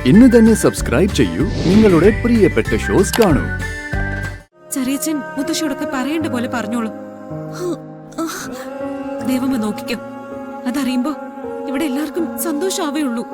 ഇന്ന് തന്നെ സബ്സ്ക്രൈബ് ചെയ്യൂ, നിങ്ങളുടെ പ്രിയപ്പെട്ട ഷോസ് കാണൂ. ചെറിയച്ഛൻ മുത്തശ്ശിയോടൊക്കെ പറയേണ്ട പോലെ പറഞ്ഞോളൂ. ദൈവമ നോക്കിക്കോ. അതറിയുമ്പോ ഇവിടെ എല്ലാവർക്കും സന്തോഷാവേ ഉള്ളൂ.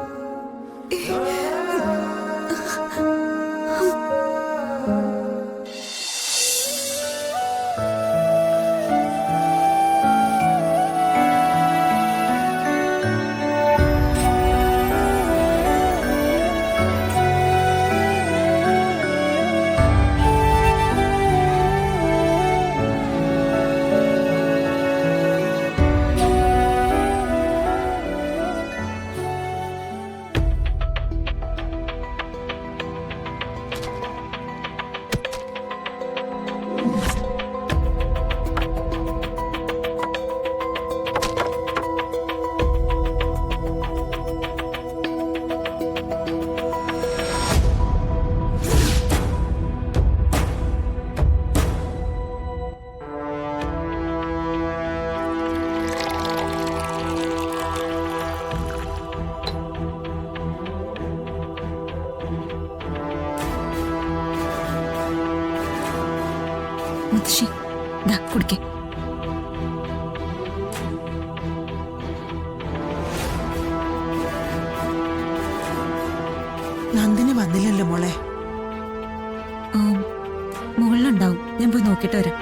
മുത്തശ്ശി കുടിക്കേ. നന്ദിനി വന്നില്ലല്ലോ മോളെ. മുകളിലുണ്ടാവും, ഞാൻ പോയി നോക്കിട്ട് വരാം.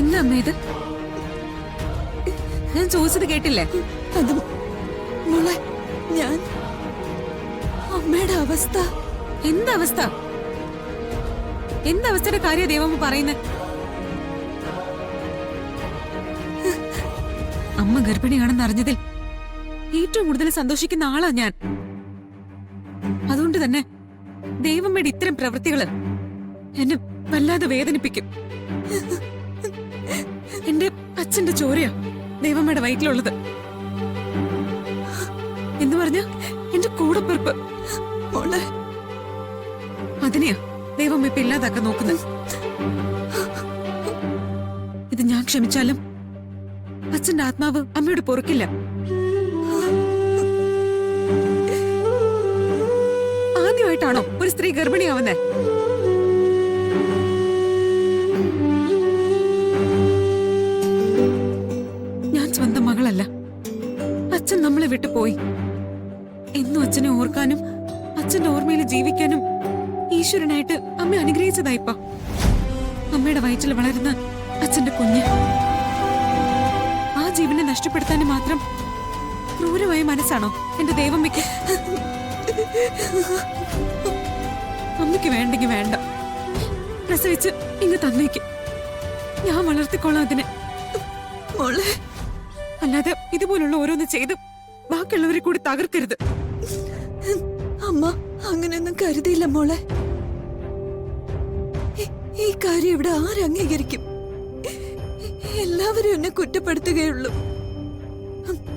എന്താ അമ്മ ഇത്? ഞാൻ ചോദിച്ചത് കേട്ടില്ലേ? അത് മോളെ, ഞാൻ അമ്മയുടെ അവസ്ഥ. എന്തവസ്ഥ? എന്തവസ്ഥയുടെ കാര്യം ദേവമ്മ പറയുന്നത്? അമ്മ ഗർഭിണിയാണെന്ന് അറിഞ്ഞതിൽ ഏറ്റവും കൂടുതൽ സന്തോഷിക്കുന്ന ആളാ ഞാൻ. അതുകൊണ്ട് തന്നെ ദൈവമ്മയുടെ ഇത്തരം പ്രവൃത്തികള് എന്നെ വല്ലാതെ വേദനിപ്പിക്കും. എന്റെ അച്ഛന്റെ ചോരയാ ദൈവമ്മയുടെ വയറ്റിലുള്ളത് എന്ന് പറഞ്ഞ എന്റെ കൂടപ്പിറപ്പ് മോളെ, അതിനെയാ ദൈവമ്മ ഇപ്പൊ ഇല്ലാതാക്കാൻ നോക്കുന്നത്. ഇത് ഞാൻ ക്ഷമിച്ചാലും അച്ഛന്റെ ആത്മാവ് അമ്മയോട് പൊറുക്കില്ല. ആദ്യമായിട്ടാണോ ഒരു സ്ത്രീ ഗർഭിണിയാവുന്നേ? ഞാൻ സ്വന്തം മകളല്ല. അച്ഛൻ നമ്മളെ വിട്ടു പോയി. എന്നും അച്ഛനെ ഓർക്കാനും അച്ഛന്റെ ഓർമ്മയിൽ ജീവിക്കാനും ഈശ്വരനായിട്ട് അമ്മ അനുഗ്രഹിച്ചതായിപ്പ. അമ്മയുടെ വയറ്റിൽ വളരുന്ന അച്ഛന്റെ കുഞ്ഞ് ആ ജീവനെ നഷ്ടപ്പെടുത്താനും മാത്രം ക്രൂരമായ മനസ്സാണോ എന്റെ ദൈവമ്മയ്ക്ക്? അമ്മയ്ക്ക് വേണ്ടെങ്കിൽ വേണ്ട, പ്രസവിച്ച് ഇങ്ങ് തന്നേക്ക്. ഞാൻ വളർത്തിക്കോളാം അതിനെ. മോളെ, അല്ലാതെ ഇതുപോലുള്ള ഓരോന്ന് ചെയ്ത് ബാക്കിയുള്ളവരെ കൂടി തകർക്കരുത്. അമ്മ അങ്ങനെയൊന്നും കരുതിയില്ല മോളെ. ഈ കാര്യം ഇവിടെ ആരംഗീകരിക്കും? എല്ലാവരും എന്നെ കുറ്റപ്പെടുത്തുകയുള്ളൂ.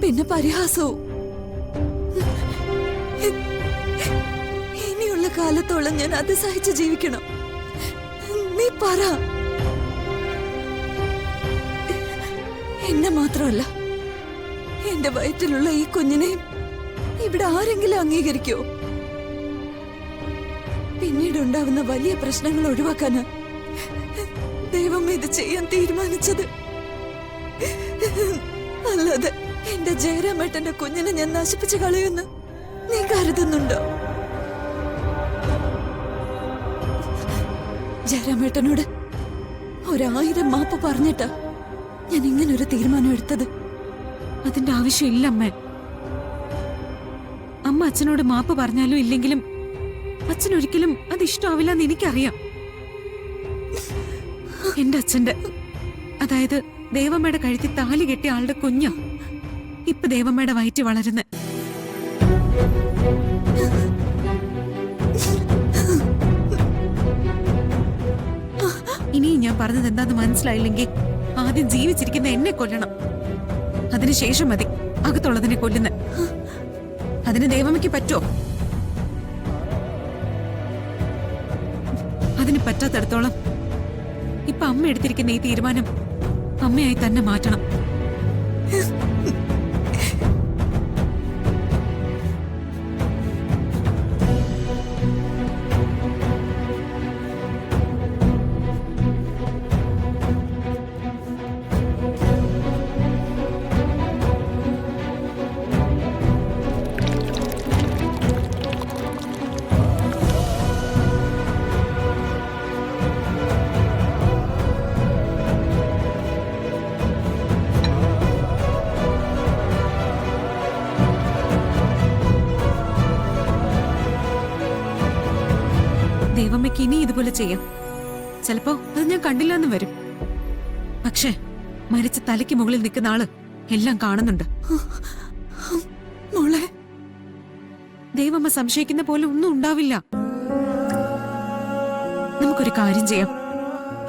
പിന്നെ പരിഹാസവും. ഇനിയുള്ള കാലത്തോളം ഞാൻ അത് സഹിച്ച് ജീവിക്കണം. നീ പറ. എന്നെ മാത്രമല്ല, എന്റെ വയറ്റിലുള്ള ഈ കുഞ്ഞിനെയും ഇവിടെ ആരെങ്കിലും അംഗീകരിക്കോ? പിന്നീട് ഉണ്ടാവുന്ന വലിയ പ്രശ്നങ്ങൾ ഒഴിവാക്കാന് ദൈവം ഇത് ചെയ്യാൻ തീരുമാനിച്ചത്. അല്ലാതെ എന്റെ ജയരാമേട്ടന്റെ കുഞ്ഞിനെ ഞാൻ നശിപ്പിച്ചു കളയുന്നു നീ കരുതുന്നുണ്ടോ? ജയരാമേട്ടനോട് 1000 മാപ്പ് പറഞ്ഞിട്ടാ ഞാൻ ഇങ്ങനൊരു തീരുമാനം എടുത്തത്. അതിന്റെ ആവശ്യമില്ല അമ്മേ. അമ്മ അച്ഛനോട് മാപ്പ് പറഞ്ഞാലും ഇല്ലെങ്കിലും അച്ഛനൊരിക്കലും അത് ഇഷ്ടമാവില്ലെന്ന് എനിക്കറിയാം. എന്റെ അച്ഛന്റെ, അതായത് ദേവമ്മയുടെ കഴുത്തിൽ താലി കെട്ടിയ ആളുടെ കുഞ്ഞാ ഇപ്പൊ ദേവമ്മയുടെ വയറ്റി വളരുന്നത്. ഇനിയും ഞാൻ പറഞ്ഞത് എന്താന്ന് മനസ്സിലായില്ലെങ്കിൽ ആദ്യം ജീവിച്ചിരിക്കുന്ന എന്നെ കൊല്ലണം. അതിനുശേഷം മതി അകത്തുള്ളതിനെ കൊല്ലുന്ന. അതിന് ദേവമ്മയ്ക്ക് പറ്റുമോ? അതിന് പറ്റാത്തടത്തോളം ഇപ്പൊ അമ്മ എടുത്തിരിക്കുന്ന ഈ തീരുമാനം അമ്മയായി തന്നെ മാറ്റണം. ദേവമ്മയ്ക്ക് ഇനി ഇതുപോലെ ചെയ്യാം. ചിലപ്പോ അത് ഞാൻ കണ്ടില്ല എന്ന് വരും. പക്ഷേ മരിച്ച തലയ്ക്ക് മുകളിൽ നിൽക്കുന്ന ആള് എല്ലാം കാണുന്നുണ്ട്. മോളെ, ദേവമ്മ സംശയിക്കുന്ന പോലെ ഒന്നും ഉണ്ടാവില്ല. നമുക്കൊരു കാര്യം ചെയ്യാം.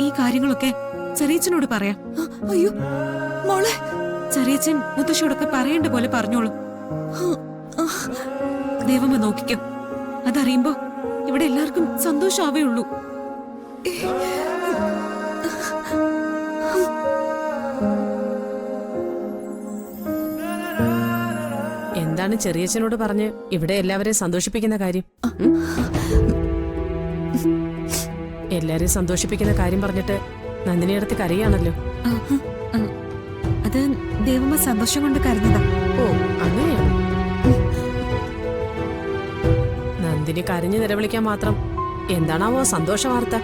ഈ കാര്യങ്ങളൊക്കെ ചെറിയച്ഛനോട് പറയാം. അയ്യോ മോളെ. ചെറിയച്ഛൻ മുത്തശ്ശിയോടൊക്കെ പറയേണ്ട പോലെ പറഞ്ഞോളൂ. ദേവമ്മ നോക്കിക്കോ. അതറിയുമ്പോ ഇവിടെ എല്ലാവർക്കും സന്തോഷാവേ ഉള്ളൂ. എന്താണ് ചെറിയച്ഛനോട് പറഞ്ഞ് ഇവിടെ എല്ലാവരെയും സന്തോഷിപ്പിക്കുന്ന കാര്യം? എല്ലാരെയും സന്തോഷിപ്പിക്കുന്ന കാര്യം പറഞ്ഞിട്ട് നന്ദിനിയടുത്ത് കരയാണല്ലോ. അത് ദേവമ്മ സന്തോഷം കൊണ്ട് കരഞ്ഞതാ. ഓ, അങ്ങനെയാണ്. നന്ദിനി കരഞ്ഞു നിലവിളിക്കാൻ മാത്രം എന്താണാവോ സന്തോഷ വാർത്ത?